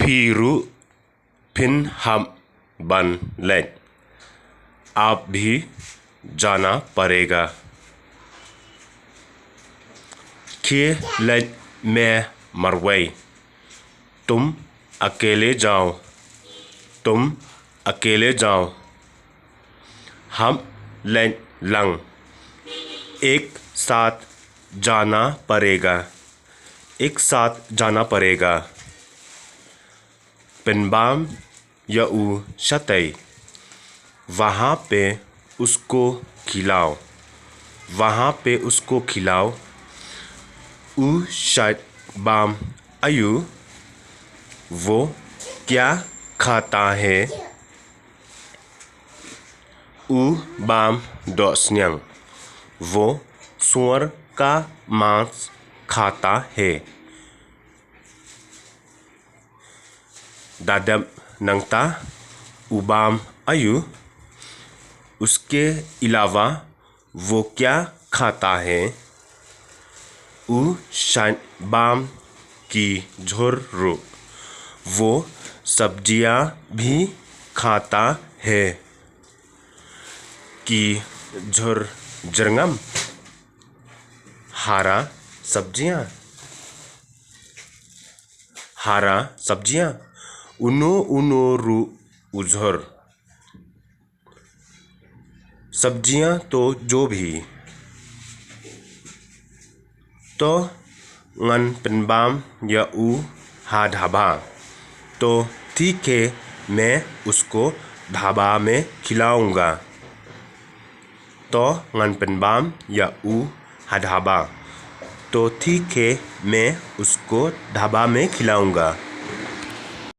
फिरू फिन हम बन लें, आप भी जाना पड़ेगा। Kia लें मैं मरवई, तुम अकेले जाओ, तुम अकेले जाओ। हम लें लंग, एक साथ जाना पड़ेगा, एक साथ जाना पड़ेगा। पिनबाम यू शतई, वहाँ पे उसको खिलाओ, वहाँ पे उसको खिलाओ। उ शायद बाम अयू, वो क्या खाता है। उ बाम दोस्न्यंग, वो सुअर का मांस खाता है। दादम नंगता उबाम अयू, उसके अलावा वो क्या खाता है। उ शान बाम की झुर्रु, वो सब्जियां भी खाता है। की झुर जरंगम, हरा सब्जियां, हरा सब्जियां। उनो उनो रु उझर, सब्जियां तो जो भी। तो ngन पिनबाम या उ हा ढाबा, तो ठीक है मैं उसको ढाबा में खिलाऊंगा। तो ngन पिनबाम या उ हा ढाबा, तो ठीक है मैं उसको ढाबा में खिलाऊंगा।